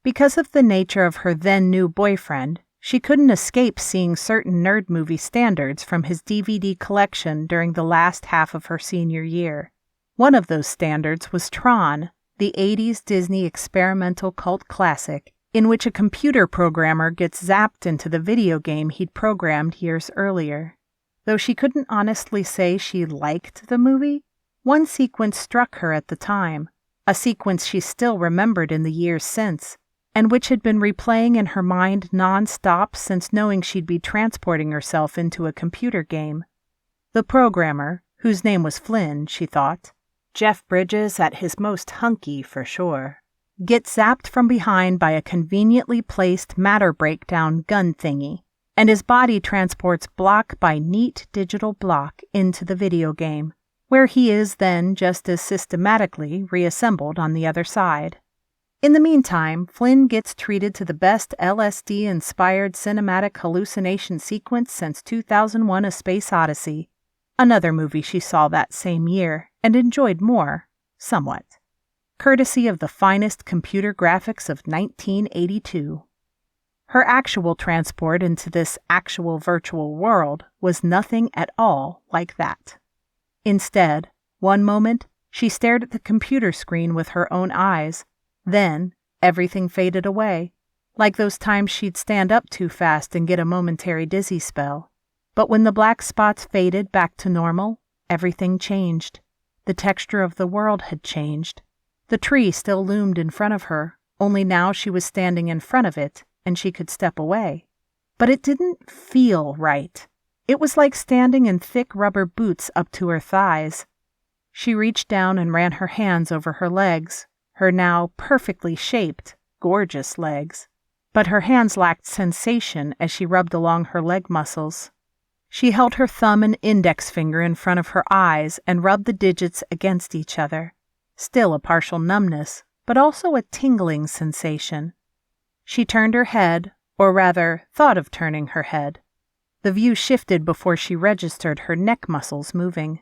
Because of the nature of her then-new boyfriend, she couldn't escape seeing certain nerd movie standards from his DVD collection during the last half of her senior year. One of those standards was Tron, the 80s Disney experimental cult classic, in which a computer programmer gets zapped into the video game he'd programmed years earlier. Though she couldn't honestly say she liked the movie, one sequence struck her at the time, a sequence she still remembered in the years since, and which had been replaying in her mind non-stop since knowing she'd be transporting herself into a computer game. The programmer, whose name was Flynn, she thought, Jeff Bridges at his most hunky for sure, gets zapped from behind by a conveniently placed matter breakdown gun thingy, and his body transports block by neat digital block into the video game, where he is then just as systematically reassembled on the other side. In the meantime, Flynn gets treated to the best LSD-inspired cinematic hallucination sequence since 2001: A Space Odyssey, another movie she saw that same year and enjoyed more, somewhat, courtesy of the finest computer graphics of 1982. Her actual transport into this actual virtual world was nothing at all like that. Instead, one moment, she stared at the computer screen with her own eyes. Then, everything faded away, like those times she'd stand up too fast and get a momentary dizzy spell. But when the black spots faded back to normal, everything changed. The texture of the world had changed. The tree still loomed in front of her, only now she was standing in front of it, and she could step away. But it didn't feel right. It was like standing in thick rubber boots up to her thighs. She reached down and ran her hands over her legs, her now perfectly shaped, gorgeous legs. But her hands lacked sensation as she rubbed along her leg muscles. She held her thumb and index finger in front of her eyes and rubbed the digits against each other. Still a partial numbness, but also a tingling sensation. She turned her head, or rather, thought of turning her head. The view shifted before she registered her neck muscles moving.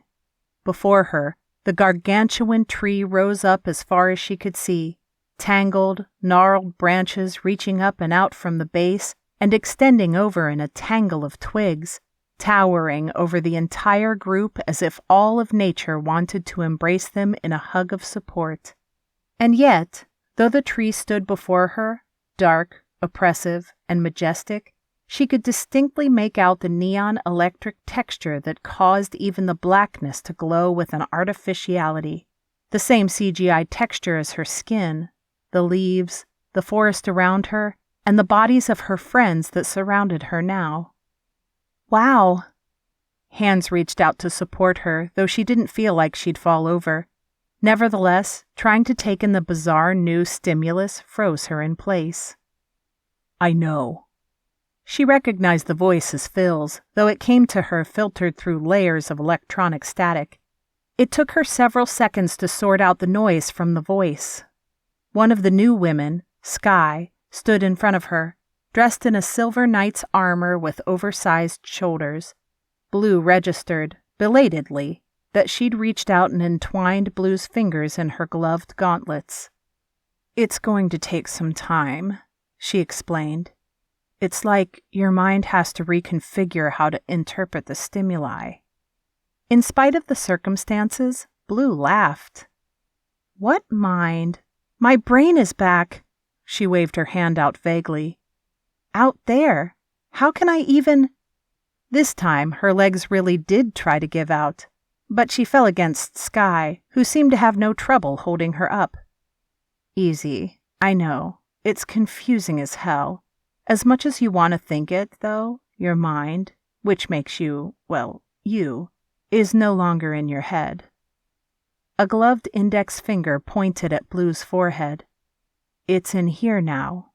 Before her, the gargantuan tree rose up as far as she could see, tangled, gnarled branches reaching up and out from the base and extending over in a tangle of twigs, towering over the entire group as if all of nature wanted to embrace them in a hug of support. And yet, though the tree stood before her, dark, oppressive, and majestic, she could distinctly make out the neon electric texture that caused even the blackness to glow with an artificiality, the same CGI texture as her skin, the leaves, the forest around her, and the bodies of her friends that surrounded her now. Wow! Hands reached out to support her, though she didn't feel like she'd fall over. Nevertheless, trying to take in the bizarre new stimulus froze her in place. I know. She recognized the voice as Phil's, though it came to her filtered through layers of electronic static. It took her several seconds to sort out the noise from the voice. One of the new women, Sky, stood in front of her, dressed in a silver knight's armor with oversized shoulders. Blue registered, belatedly, that she'd reached out and entwined Blue's fingers in her gloved gauntlets. It's going to take some time, she explained. It's like your mind has to reconfigure how to interpret the stimuli. In spite of the circumstances, Blue laughed. What mind? My brain is back. She waved her hand out vaguely. Out there? How can I even... This time, her legs really did try to give out, but she fell against Sky, who seemed to have no trouble holding her up. Easy, I know. It's confusing as hell. As much as you want to think it, though, your mind, which makes you, well, you, is no longer in your head. A gloved index finger pointed at Blue's forehead. It's in here now,